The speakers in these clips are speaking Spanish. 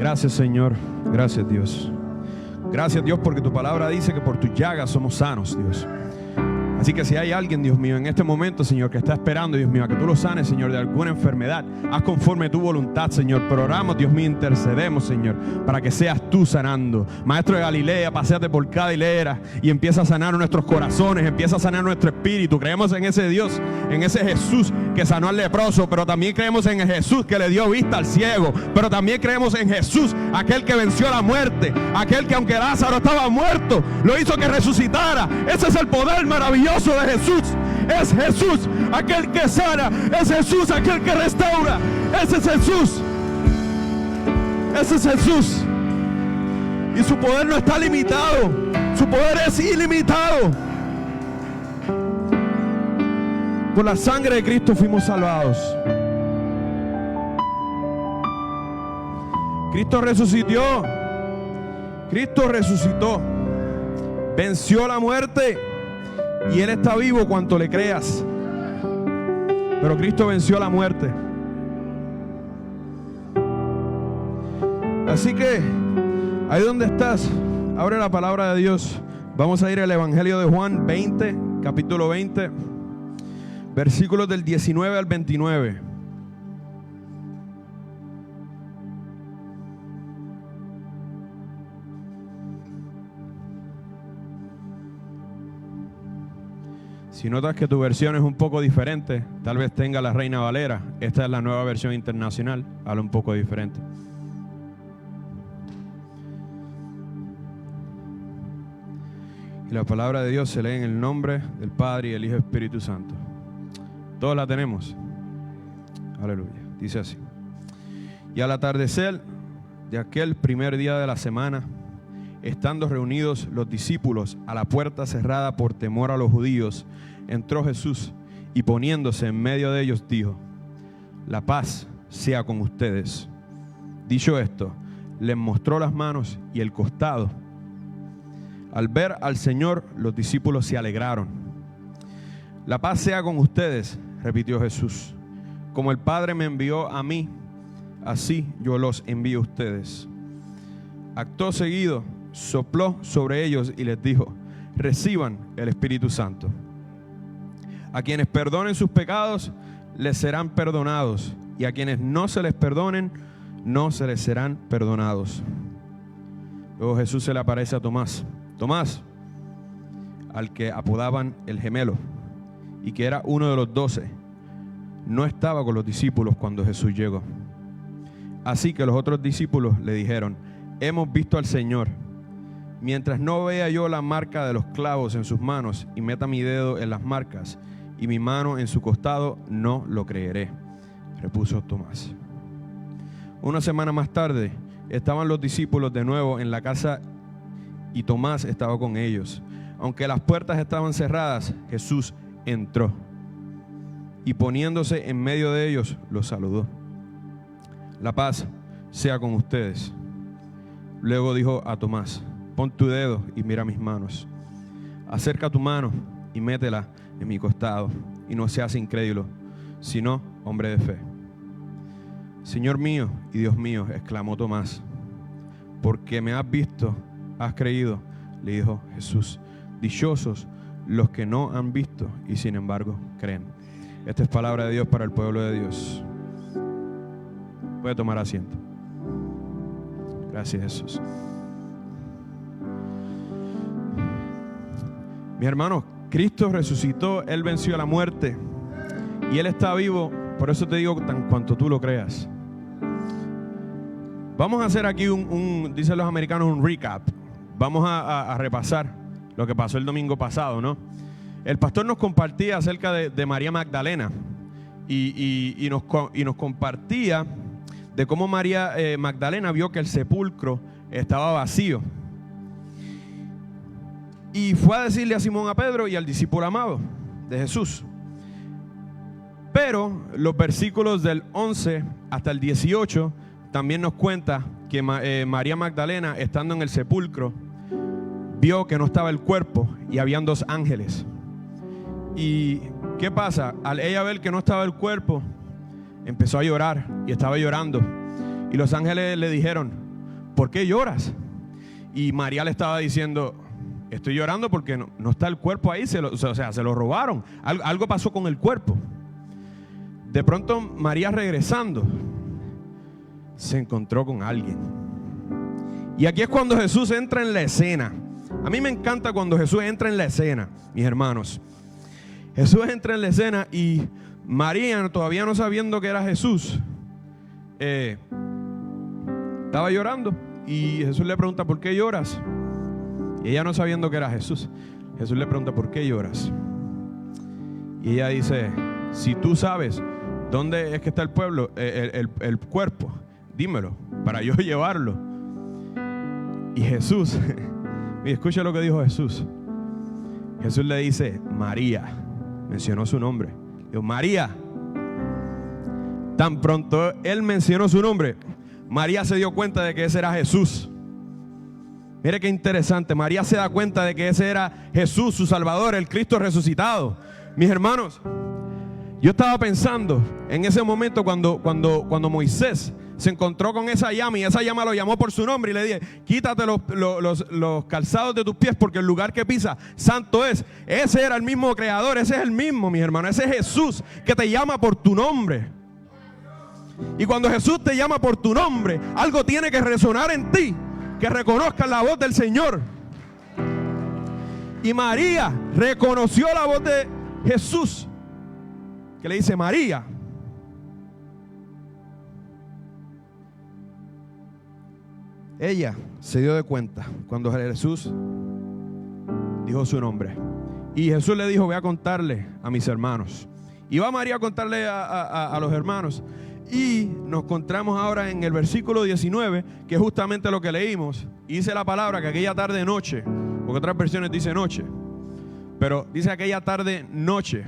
Gracias, Señor. Gracias, Dios. Gracias, Dios, porque tu palabra dice que por tus llagas somos sanos, Dios. Así que si hay alguien, Dios mío, en este momento, Señor, que está esperando, Dios mío, a que tú lo sanes, Señor, de alguna enfermedad, haz conforme tu voluntad, Señor. Pero oramos, Dios mío, intercedemos, Señor, para que seas tú sanando. Maestro de Galilea, paséate por cada hilera y empieza a sanar nuestros corazones, empieza a sanar nuestro espíritu. Creemos en ese Dios, en ese Jesús que sanó al leproso, pero también creemos en el Jesús que le dio vista al ciego, pero también creemos en Jesús, aquel que venció la muerte, aquel que aunque Lázaro estaba muerto, lo hizo que resucitara. Ese es el poder maravilloso de Jesús. Es Jesús aquel que sana, es Jesús aquel que restaura. Ese es Jesús. Ese es Jesús. Y su poder no está limitado, su poder es ilimitado. Por la sangre de Cristo fuimos salvados. Cristo resucitó. Cristo resucitó. Venció la muerte. Y Él está vivo cuanto le creas. Pero Cristo venció la muerte. Así que ahí donde estás, abre la palabra de Dios. Vamos a ir al Evangelio de Juan 20, capítulo 20, versículos del 19 al 29. Si notas que tu versión es un poco diferente, tal vez tenga la Reina Valera. Esta es la nueva versión internacional, habla un poco diferente. Y la palabra de Dios se lee en el nombre del Padre y del Hijo y del Espíritu Santo. Todos la tenemos. Aleluya. Dice así. Y al atardecer de aquel primer día de la semana, estando reunidos los discípulos a la puerta cerrada por temor a los judíos, entró Jesús y poniéndose en medio de ellos dijo: la paz sea con ustedes. Dicho esto, les mostró las manos y el costado. Al ver al Señor, los discípulos se alegraron. La paz sea con ustedes, repitió Jesús. Como el Padre me envió a mí, así yo los envío a ustedes. Acto seguido, sopló sobre ellos y les dijo: reciban el Espíritu Santo. A quienes perdonen sus pecados, les serán perdonados, y a quienes no se les perdonen, no se les serán perdonados. Luego Jesús se le aparece a Tomás. Tomás, al que apodaban el gemelo, y que era uno de los 12, no estaba con los discípulos cuando Jesús llegó. Así que los otros discípulos le dijeron: hemos visto al Señor. Mientras no vea yo la marca de los clavos en sus manos y meta mi dedo en las marcas y mi mano en su costado, no lo creeré, repuso Tomás. Una semana más tarde estaban los discípulos de nuevo en la casa y Tomás estaba con ellos. Aunque las puertas estaban cerradas, Jesús entró y poniéndose en medio de ellos, los saludó. La paz sea con ustedes. Luego dijo a Tomás: pon tu dedo y mira mis manos. Acerca tu mano y métela en mi costado, y no seas incrédulo, sino hombre de fe. Señor mío y Dios mío, exclamó Tomás. Porque me has visto, has creído, le dijo Jesús. Dichosos los que no han visto y sin embargo creen. Esta es palabra de Dios para el pueblo de Dios. Puede tomar asiento. Gracias, Jesús. Mis hermanos, Cristo resucitó, Él venció la muerte y Él está vivo. Por eso te digo, tan cuanto tú lo creas. Vamos a hacer aquí dicen los americanos, un recap. Vamos a repasar lo que pasó el domingo pasado, ¿no? El pastor nos compartía acerca de María Magdalena y nos compartía de cómo María Magdalena vio que el sepulcro estaba vacío. Y fue a decirle a Simón, a Pedro y al discípulo amado de Jesús. Pero los versículos del 11 hasta el 18 también nos cuenta que María Magdalena, estando en el sepulcro, vio que no estaba el cuerpo y habían 2 ángeles. ¿Y qué pasa? Al ella ver que no estaba el cuerpo, empezó a llorar y estaba llorando. Y los ángeles le dijeron: ¿por qué lloras? Y María le estaba diciendo, estoy llorando porque no está el cuerpo ahí, se lo robaron. Algo pasó con el cuerpo. De pronto María, regresando, se encontró con alguien. Y aquí es cuando Jesús entra en la escena. A mí me encanta cuando Jesús entra en la escena, mis hermanos. Jesús entra en la escena y María, todavía no sabiendo que era Jesús, estaba llorando. Y Jesús le pregunta, ¿por qué lloras? Y ella, no sabiendo que era Jesús, Jesús le pregunta, ¿por qué lloras? Y ella dice, si tú sabes dónde es que está el pueblo, el cuerpo, dímelo para yo llevarlo. Y Jesús, escucha lo que dijo Jesús. Jesús le dice, María. Mencionó su nombre. Dijo, María. Tan pronto él mencionó su nombre, María se dio cuenta de que ese era Jesús. Mire qué interesante. María se da cuenta de que ese era Jesús, su Salvador, el Cristo resucitado. Mis hermanos, yo estaba pensando en ese momento cuando Moisés se encontró con esa llama, y esa llama lo llamó por su nombre y le dije, quítate los calzados de tus pies, porque el lugar que pisa santo es. Ese era el mismo creador, ese es el mismo, mis hermanos. Ese es Jesús que te llama por tu nombre. Y cuando Jesús te llama por tu nombre, algo tiene que resonar en ti, que reconozcas la voz del Señor. Y María reconoció la voz de Jesús, que le dice, María. Ella se dio de cuenta cuando Jesús dijo su nombre. Y Jesús le dijo, voy a contarle a mis hermanos. Y va María a contarle a los hermanos. Y nos encontramos ahora en el versículo 19, que es justamente lo que leímos. Y dice la palabra que aquella tarde noche, porque otras versiones dice noche, pero dice aquella tarde noche,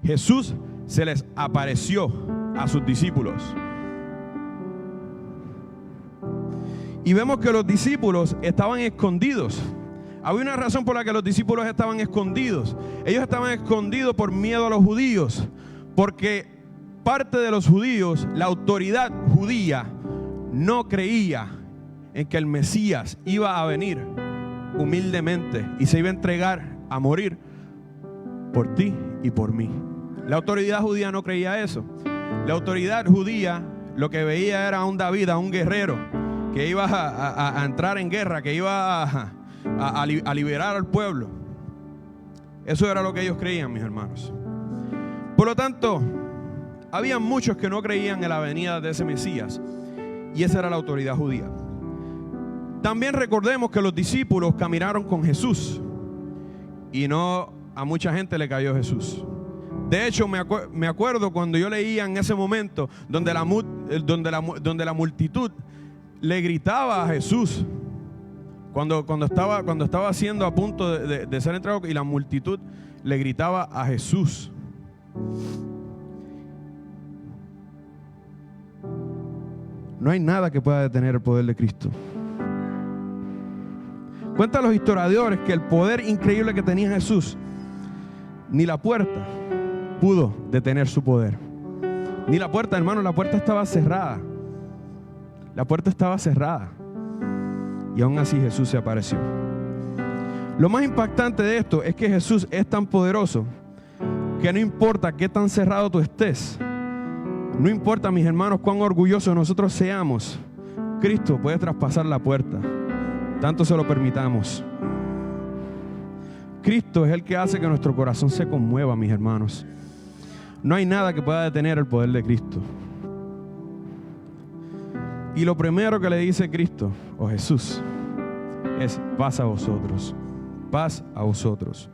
Jesús se les apareció a sus discípulos. Y vemos que los discípulos estaban escondidos. Había una razón por la que los discípulos estaban escondidos. Ellos estaban escondidos por miedo a los judíos, porque parte de los judíos, la autoridad judía, no creía en que el Mesías iba a venir humildemente y se iba a entregar a morir por ti y por mí. La autoridad judía no creía eso. La autoridad judía lo que veía era a un David, a un guerrero que iba a entrar en guerra, que iba a liberar al pueblo. Eso era lo que ellos creían, mis hermanos. Por lo tanto, había muchos que no creían en la venida de ese Mesías, y esa era la autoridad judía. También recordemos que los discípulos caminaron con Jesús y no a mucha gente le cayó Jesús. De hecho, me acuerdo cuando yo leía en ese momento donde la multitud le gritaba a Jesús cuando estaba siendo a punto de ser entregado, y la multitud le gritaba a Jesús. No hay nada que pueda detener el poder de Cristo. Cuentan los historiadores que el poder increíble que tenía Jesús, ni la puerta pudo detener su poder. Ni la puerta, hermano, la puerta estaba cerrada. La puerta estaba cerrada. Y aún así Jesús se apareció. Lo más impactante de esto es que Jesús es tan poderoso que no importa qué tan cerrado tú estés, no importa, mis hermanos, cuán orgullosos nosotros seamos, Cristo puede traspasar la puerta, tanto se lo permitamos. Cristo es el que hace que nuestro corazón se conmueva, mis hermanos. No hay nada que pueda detener el poder de Cristo. Y lo primero que le dice Cristo o Jesús es: paz a vosotros, paz a vosotros.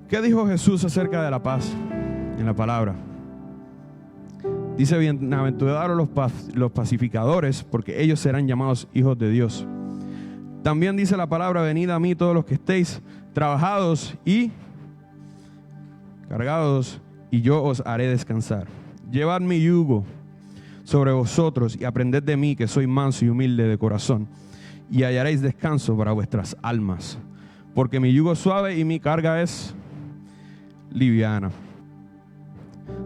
¿Qué dijo Jesús acerca de la paz en la palabra? Dice: bienaventurados los pacificadores, porque ellos serán llamados hijos de Dios. También dice la palabra: venid a mí todos los que estéis trabajados y cargados, y yo os haré descansar. Llevad mi yugo sobre vosotros y aprended de mí, que soy manso y humilde de corazón, y hallaréis descanso para vuestras almas, porque mi yugo es suave y mi carga es liviana.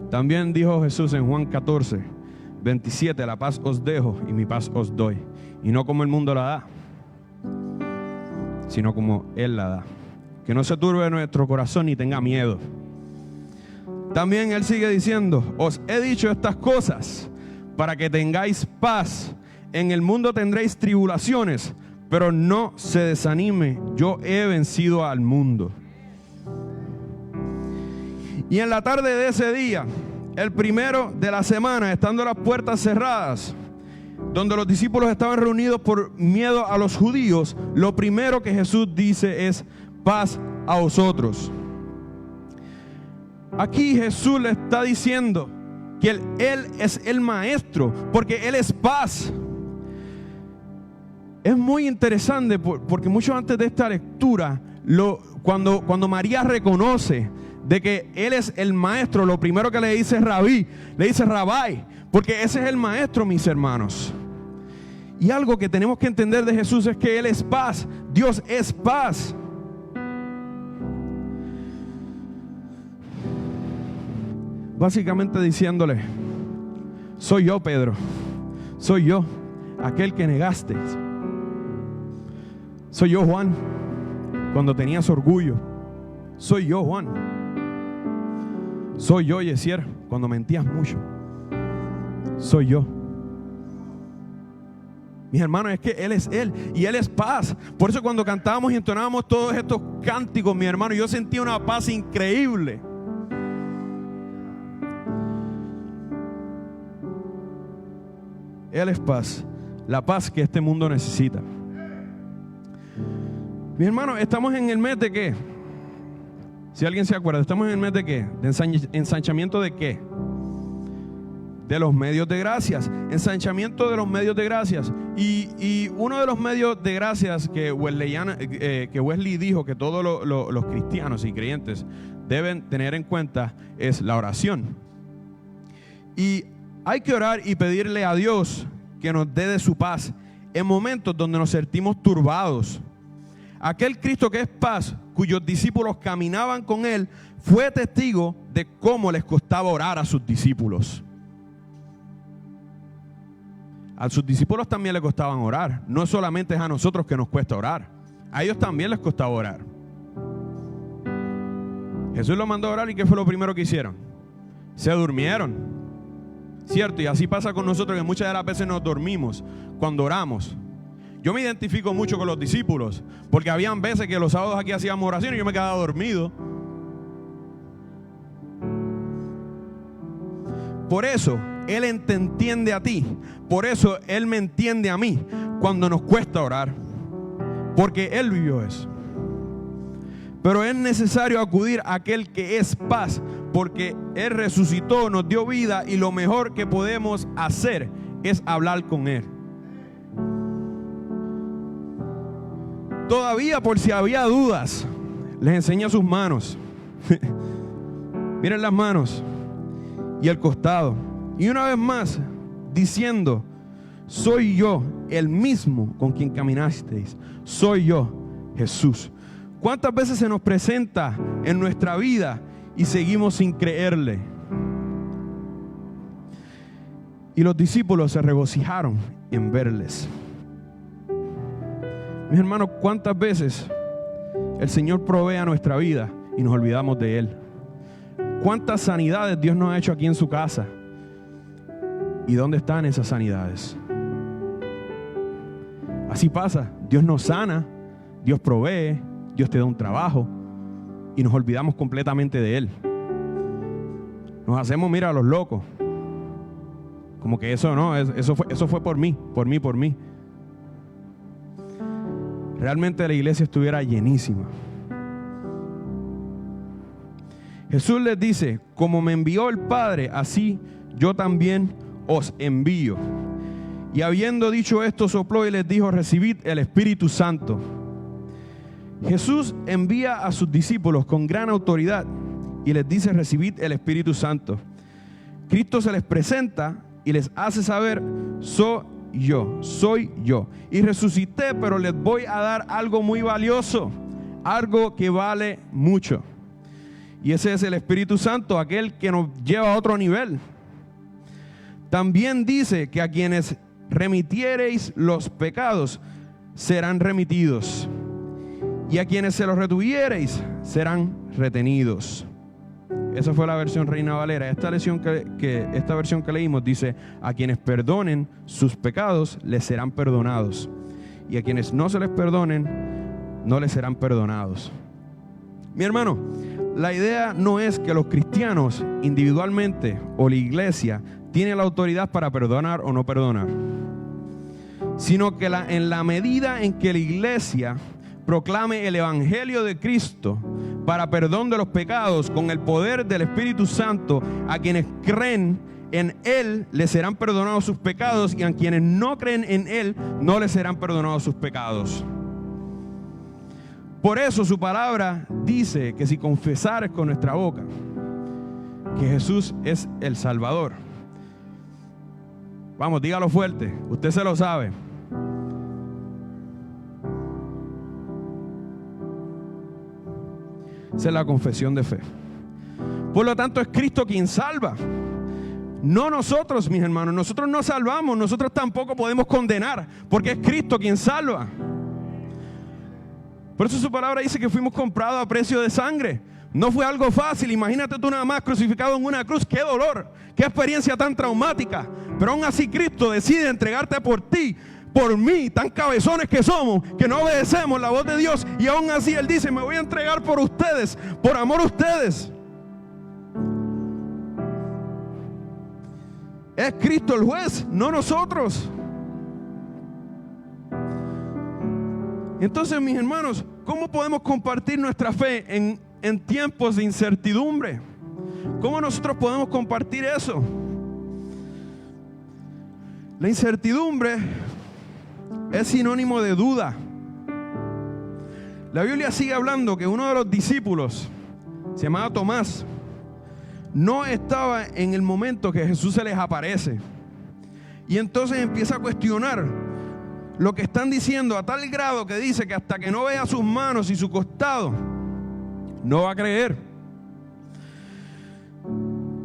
También dijo Jesús en Juan 14: 27, la paz os dejo y mi paz os doy. Y no como el mundo la da, sino como Él la da. Que no se turbe nuestro corazón ni tenga miedo. También Él sigue diciendo: os he dicho estas cosas para que tengáis paz. En el mundo tendréis tribulaciones, pero no se desanime, yo he vencido al mundo. Y en la tarde de ese día, el primero de la semana, estando las puertas cerradas, donde los discípulos estaban reunidos por miedo a los judíos, lo primero que Jesús dice es: paz a vosotros. Aquí Jesús le está diciendo que Él es el maestro, porque Él es paz. Es muy interesante porque mucho antes de esta lectura, cuando María reconoce de que Él es el maestro, lo primero que le dice es rabí, le dice rabai, porque ese es el maestro, mis hermanos. Y algo que tenemos que entender de Jesús es que Él es paz, Dios es paz. Básicamente diciéndole: soy yo, Pedro, soy yo, aquel que negaste. Soy yo, Juan, cuando tenías orgullo. Soy yo, Juan. Soy yo, Yesier, cuando mentías mucho. Soy yo. Mis hermanos, es que Él es Él y Él es paz. Por eso cuando cantábamos y entonábamos todos estos cánticos, mi hermano, yo sentía una paz increíble. Él es paz, la paz que este mundo necesita. Mi hermano, estamos en el mes de ¿qué? Si alguien se acuerda, ¿estamos en el mes de qué? ¿De ensanchamiento de qué? De los medios de gracias. Ensanchamiento de los medios de gracias. Y uno de los medios de gracias que Wesley dijo que todos los cristianos y creyentes deben tener en cuenta es la oración. Y hay que orar y pedirle a Dios que nos dé de su paz en momentos donde nos sentimos turbados. Aquel Cristo que es paz, cuyos discípulos caminaban con Él, fue testigo de cómo les costaba orar a sus discípulos. A sus discípulos también les costaban orar. No solamente es a nosotros que nos cuesta orar, a ellos también les costaba orar. Jesús los mandó a orar, ¿y qué fue lo primero que hicieron? Se durmieron, ¿cierto? Y así pasa con nosotros, que muchas de las veces nos dormimos cuando oramos. Yo me identifico mucho con los discípulos, porque habían veces que los sábados aquí hacíamos oración y yo me quedaba dormido. Por eso Él te entiende a ti, por eso Él me entiende a mí cuando nos cuesta orar, porque Él vivió eso. Pero es necesario acudir a aquel que es paz, porque Él resucitó, nos dio vida, y lo mejor que podemos hacer es hablar con Él. Todavía, por si había dudas, les enseña sus manos. Miren las manos y el costado. Y una vez más, diciendo: soy yo el mismo con quien caminasteis. Soy yo, Jesús. ¿Cuántas veces se nos presenta en nuestra vida y seguimos sin creerle? Y los discípulos se regocijaron en verles. Mis hermanos, ¿cuántas veces el Señor provee a nuestra vida y nos olvidamos de Él? ¿Cuántas sanidades Dios nos ha hecho aquí en su casa? ¿Y dónde están esas sanidades? Así pasa, Dios nos sana, Dios provee, Dios te da un trabajo y nos olvidamos completamente de Él. Nos hacemos, mira, a los locos. Como que eso no, eso fue por mí. Realmente la iglesia estuviera llenísima. Jesús les dice: como me envió el Padre, así yo también os envío. Y habiendo dicho esto, sopló y les dijo: recibid el Espíritu Santo. Jesús envía a sus discípulos con gran autoridad y les dice: recibid el Espíritu Santo. Cristo se les presenta y les hace saber: soy yo. Y resucité, pero les voy a dar algo muy valioso, algo que vale mucho. Y ese es el Espíritu Santo, aquel que nos lleva a otro nivel. También dice que a quienes remitiereis los pecados serán remitidos, y a quienes se los retuviereis serán retenidos. Esa fue la versión Reina Valera. Esta versión que leímos dice: a quienes perdonen sus pecados les serán perdonados, y a quienes no se les perdonen no les serán perdonados. Mi hermano, la idea no es que los cristianos individualmente o la iglesia tienen la autoridad para perdonar o no perdonar, sino que en la medida en que la iglesia proclame el evangelio de Cristo para perdón de los pecados con el poder del Espíritu Santo, a quienes creen en Él les serán perdonados sus pecados, y a quienes no creen en Él no les serán perdonados sus pecados. Por eso su palabra dice que si confesares con nuestra boca que Jesús es el Salvador, vamos, dígalo fuerte, usted se lo sabe. Esa es la confesión de fe. Por lo tanto, es Cristo quien salva, no nosotros, mis hermanos. Nosotros no salvamos, nosotros tampoco podemos condenar, porque es Cristo quien salva. Por eso su palabra dice que fuimos comprados a precio de sangre. No fue algo fácil. Imagínate tú nada más crucificado en una cruz. ¡Qué dolor! ¡Qué experiencia tan traumática! Pero aún así Cristo decide entregarte por ti, por mí, tan cabezones que somos, que no obedecemos la voz de Dios. Y aún así Él dice: me voy a entregar por ustedes, por amor a ustedes. Es Cristo el juez, no nosotros. Entonces, mis hermanos, ¿cómo podemos compartir nuestra fe en tiempos de incertidumbre? ¿Cómo nosotros podemos compartir eso? La incertidumbre es sinónimo de duda. La Biblia sigue hablando que uno de los discípulos, se llamaba Tomás, no estaba en el momento que Jesús se les aparece. Y entonces empieza a cuestionar lo que están diciendo, a tal grado que dice que hasta que no vea sus manos y su costado, no va a creer.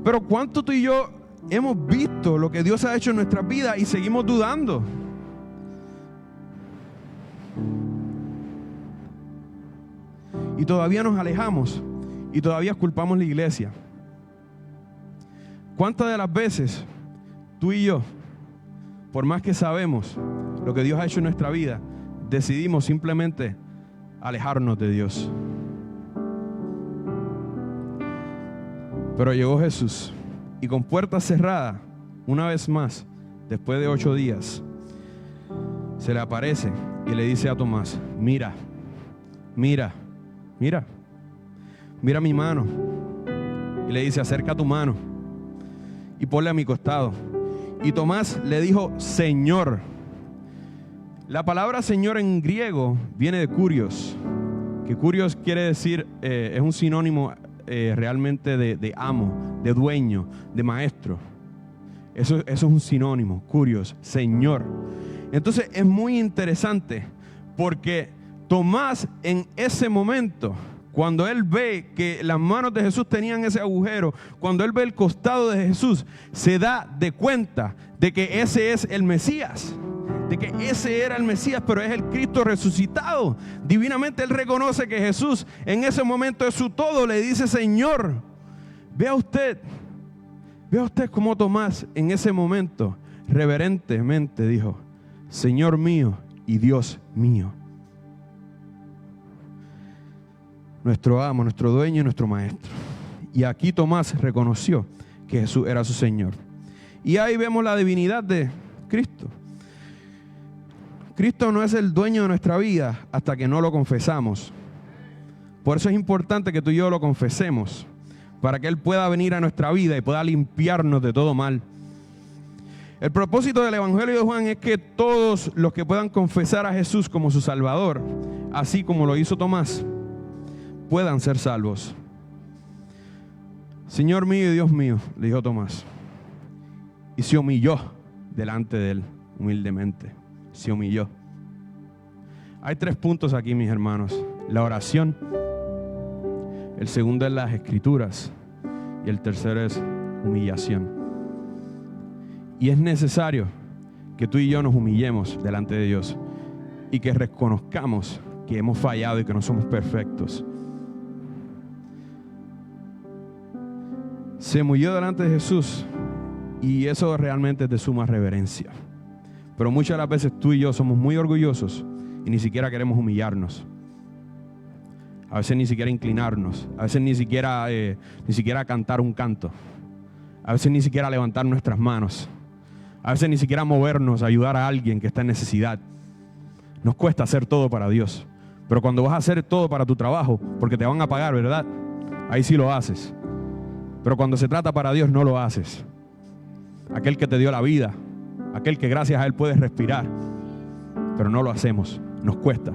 Pero ¿cuánto tú y yo hemos visto lo que Dios ha hecho en nuestras vidas y seguimos dudando? Y todavía nos alejamos y todavía culpamos a la iglesia. ¿Cuántas de las veces tú y yo, por más que sabemos lo que Dios ha hecho en nuestra vida, decidimos simplemente alejarnos de Dios? Pero llegó Jesús y con puertas cerradas, una vez más, después de 8 días, se le aparece y le dice a Tomás: mira, mira, mira, mira mi mano. Y le dice: acerca tu mano y ponle a mi costado. Y Tomás le dijo: Señor. La palabra Señor en griego viene de kurios, que kurios quiere decir, es un sinónimo realmente de amo, de dueño, de maestro. Eso es un sinónimo, kurios, Señor. Entonces es muy interesante, porque Tomás en ese momento, cuando él ve que las manos de Jesús tenían ese agujero, cuando él ve el costado de Jesús, se da de cuenta de que ese es el Mesías, de que ese era el Mesías, pero es el Cristo resucitado. Divinamente él reconoce que Jesús en ese momento es su todo. Le dice: Señor. Vea usted cómo Tomás en ese momento reverentemente dijo: Señor mío y Dios mío. Nuestro amo, nuestro dueño y nuestro maestro. Y aquí Tomás reconoció que Jesús era su Señor. Y ahí vemos la divinidad de Cristo. Cristo no es el dueño de nuestra vida hasta que no lo confesamos. Por eso es importante que tú y yo lo confesemos, para que Él pueda venir a nuestra vida y pueda limpiarnos de todo mal. El propósito del Evangelio de Juan es que todos los que puedan confesar a Jesús como su Salvador, así como lo hizo Tomás, puedan ser salvos. Señor mío y Dios mío, le dijo Tomás. Y se humilló delante de Él, humildemente. Se humilló. Hay 3 puntos aquí, mis hermanos: la oración, el segundo es las escrituras y el tercero es humillación. Y es necesario que tú y yo nos humillemos delante de Dios y que reconozcamos que hemos fallado y que no somos perfectos. Se humilló delante de Jesús y eso realmente es de suma reverencia. Pero muchas de las veces tú y yo somos muy orgullosos y ni siquiera queremos humillarnos. A veces ni siquiera inclinarnos. A veces ni siquiera cantar un canto. A veces ni siquiera levantar nuestras manos. A veces ni siquiera movernos a ayudar a alguien que está en necesidad. Nos cuesta hacer todo para Dios. Pero cuando vas a hacer todo para tu trabajo, porque te van a pagar, ¿verdad? Ahí sí lo haces. Pero cuando se trata para Dios, no lo haces. Aquel que te dio la vida, aquel que gracias a Él puedes respirar, pero no lo hacemos, nos cuesta.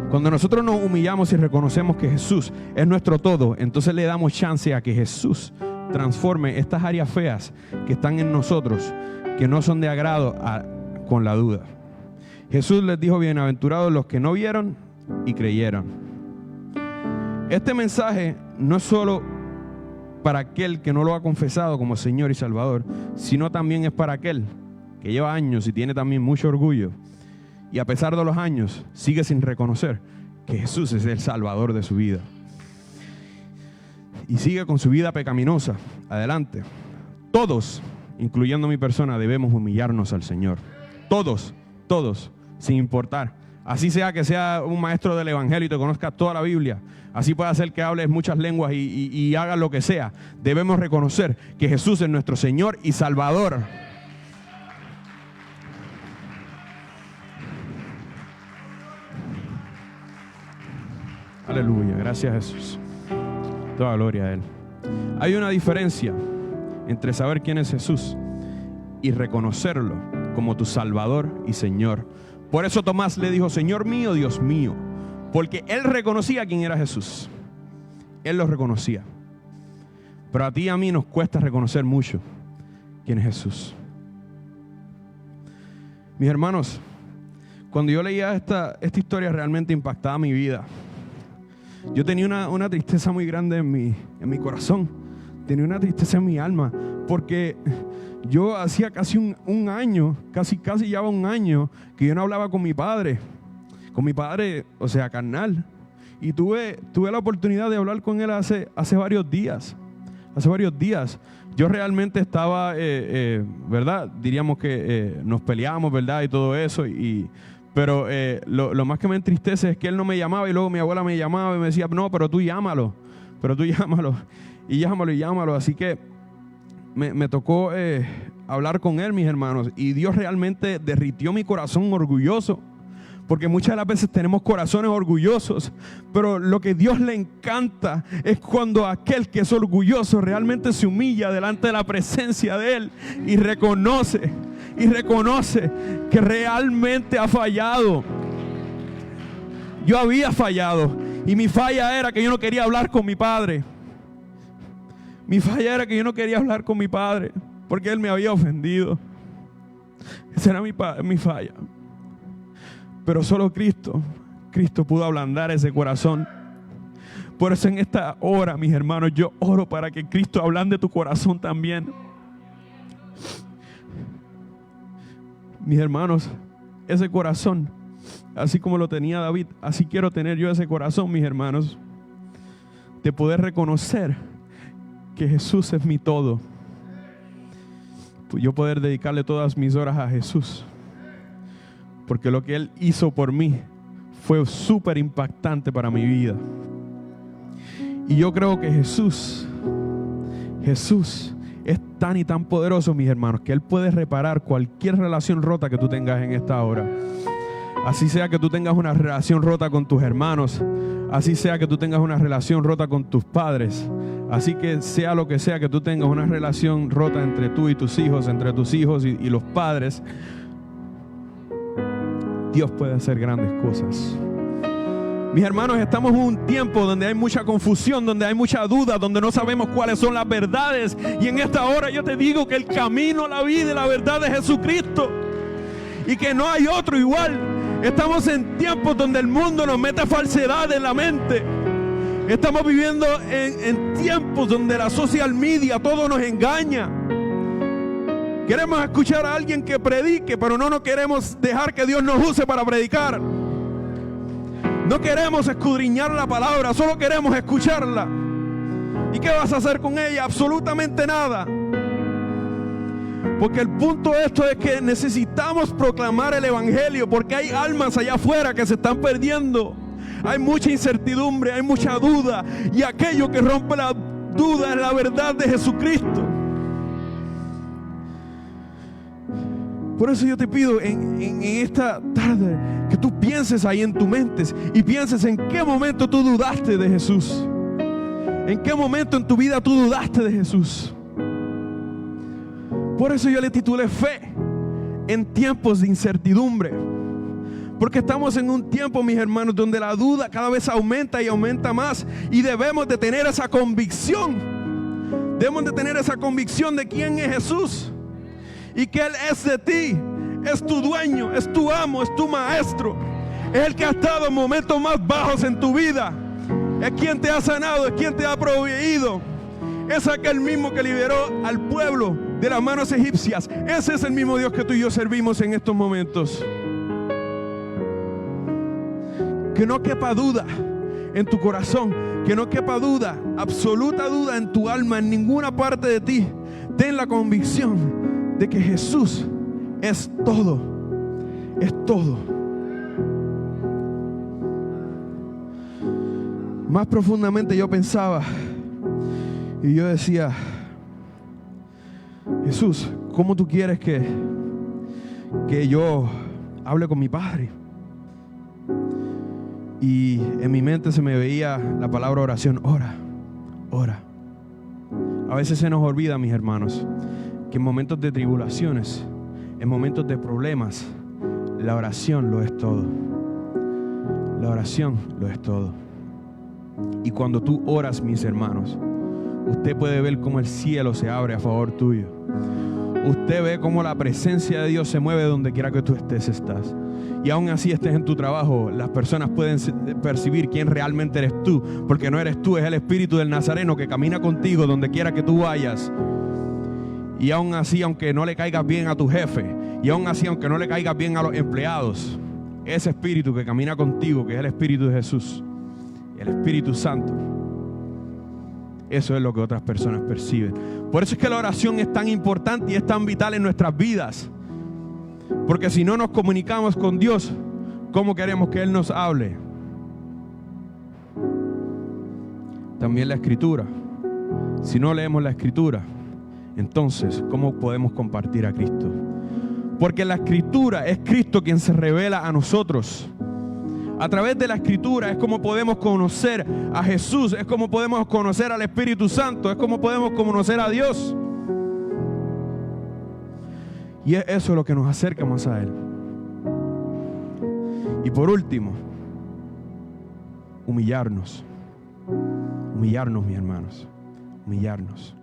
Cuando nosotros nos humillamos y reconocemos que Jesús es nuestro todo, entonces le damos chance a que Jesús transforme estas áreas feas que están en nosotros, que no son de agrado con la duda. Jesús les dijo: bienaventurados los que no vieron y creyeron. Este mensaje no es solo para aquel que no lo ha confesado como Señor y Salvador, sino también es para aquel que lleva años y tiene también mucho orgullo y a pesar de los años sigue sin reconocer que Jesús es el Salvador de su vida y sigue con su vida pecaminosa adelante. Todos, incluyendo mi persona, debemos humillarnos al Señor. Todos, sin importar. Así sea que sea un maestro del evangelio y te conozca toda la Biblia. Así puede hacer que hables muchas lenguas y hagas lo que sea. Debemos reconocer que Jesús es nuestro Señor y Salvador. Aleluya, gracias Jesús. Toda gloria a Él. Hay una diferencia entre saber quién es Jesús y reconocerlo como tu Salvador y Señor. Por eso Tomás le dijo: Señor mío, Dios mío. Porque él reconocía quién era Jesús. Él lo reconocía. Pero a ti y a mí nos cuesta reconocer mucho quién es Jesús. Mis hermanos, cuando yo leía esta historia realmente impactaba mi vida. Yo tenía una tristeza muy grande en mi corazón. Tenía una tristeza en mi alma. Porque yo hacía casi un año, casi llevaba un año que yo no hablaba con mi padre. Con mi padre, o sea, carnal. Y tuve la oportunidad de hablar con él hace varios días. Hace varios días. Yo realmente estaba, ¿verdad? Diríamos que nos peleamos, ¿verdad? Y todo eso. Pero lo más que me entristece es que él no me llamaba y luego mi abuela me llamaba y me decía: no, pero tú llámalo. Y llámalo. Así que me tocó hablar con él, mis hermanos. Y Dios realmente derritió mi corazón orgulloso. Porque muchas de las veces tenemos corazones orgullosos, pero lo que Dios le encanta es cuando aquel que es orgulloso realmente se humilla delante de la presencia de Él y reconoce que realmente ha fallado. Yo había fallado y mi falla era que yo no quería hablar con mi padre. Mi falla era que yo no quería hablar con mi padre porque él me había ofendido. Esa era mi falla. Pero solo Cristo pudo ablandar ese corazón. Por eso en esta hora, mis hermanos, yo oro para que Cristo ablande tu corazón también. Mis hermanos, ese corazón, así como lo tenía David, así quiero tener yo ese corazón, mis hermanos, de poder reconocer que Jesús es mi todo. Yo poder dedicarle todas mis horas a Jesús. Porque lo que Él hizo por mí fue súper impactante para mi vida. Y yo creo que Jesús es tan y tan poderoso, mis hermanos, que Él puede reparar cualquier relación rota que tú tengas en esta hora. Así sea que tú tengas una relación rota con tus hermanos, así sea que tú tengas una relación rota con tus padres, así que sea lo que sea que tú tengas una relación rota entre tú y tus hijos, entre tus hijos y los padres, Dios puede hacer grandes cosas. Mis hermanos, estamos en un tiempo donde hay mucha confusión, donde hay mucha duda, donde no sabemos cuáles son las verdades. Y en esta hora yo te digo que el camino, la vida y la verdad es Jesucristo. Y que no hay otro igual. Estamos en tiempos donde el mundo nos mete falsedad en la mente. Estamos viviendo en tiempos donde la social media todo nos engaña. Queremos escuchar a alguien que predique, pero no queremos dejar que Dios nos use para predicar. No queremos escudriñar la palabra, solo queremos escucharla. ¿Y qué vas a hacer con ella? Absolutamente nada. Porque el punto de esto es que necesitamos proclamar el evangelio, porque hay almas allá afuera que se están perdiendo. Hay mucha incertidumbre, hay mucha duda, y aquello que rompe la duda es la verdad de Jesucristo. Por eso yo te pido en esta tarde que tú pienses ahí en tu mente y pienses en qué momento tú dudaste de Jesús. En qué momento en tu vida tú dudaste de Jesús. Por eso yo le titulé Fe en tiempos de incertidumbre. Porque estamos en un tiempo, mis hermanos, donde la duda cada vez aumenta y aumenta más. Y debemos de tener esa convicción. Debemos de tener esa convicción de quién es Jesús. Y que Él es de ti, es tu dueño, es tu amo, es tu maestro. Es el que ha estado en momentos más bajos en tu vida. Es quien te ha sanado, es quien te ha proveído. Es aquel mismo que liberó al pueblo de las manos egipcias. Ese es el mismo Dios que tú y yo servimos en estos momentos. Que no quepa duda en tu corazón, que no quepa duda, absoluta duda en tu alma, en ninguna parte de ti. Ten la convicción de que Jesús es todo, es todo. Más profundamente yo pensaba y yo decía, Jesús, ¿cómo tú quieres que yo hable con mi Padre? Y en mi mente se me veía la palabra oración. Ora, ora. A veces se nos olvida, mis hermanos, que en momentos de tribulaciones, en momentos de problemas, la oración lo es todo. La oración lo es todo. Y cuando tú oras, mis hermanos, usted puede ver cómo el cielo se abre a favor tuyo. Usted ve cómo la presencia de Dios se mueve donde quiera que tú estás. Y aún así estés en tu trabajo, las personas pueden percibir quién realmente eres tú, porque no eres tú, es el Espíritu del Nazareno que camina contigo donde quiera que tú vayas. Y aún así, aunque no le caigas bien a tu jefe, y aún así, aunque no le caigas bien a los empleados, ese Espíritu que camina contigo, que es el Espíritu de Jesús, el Espíritu Santo, eso es lo que otras personas perciben. Por eso es que la oración es tan importante y es tan vital en nuestras vidas. Porque si no nos comunicamos con Dios, ¿cómo queremos que Él nos hable? También la Escritura. Si no leemos la Escritura, entonces, ¿cómo podemos compartir a Cristo? Porque la Escritura es Cristo quien se revela a nosotros. A través de la Escritura es como podemos conocer a Jesús, es como podemos conocer al Espíritu Santo, es como podemos conocer a Dios. Y es eso lo que nos acerca más a Él. Y por último, humillarnos. Humillarnos, mis hermanos. Humillarnos.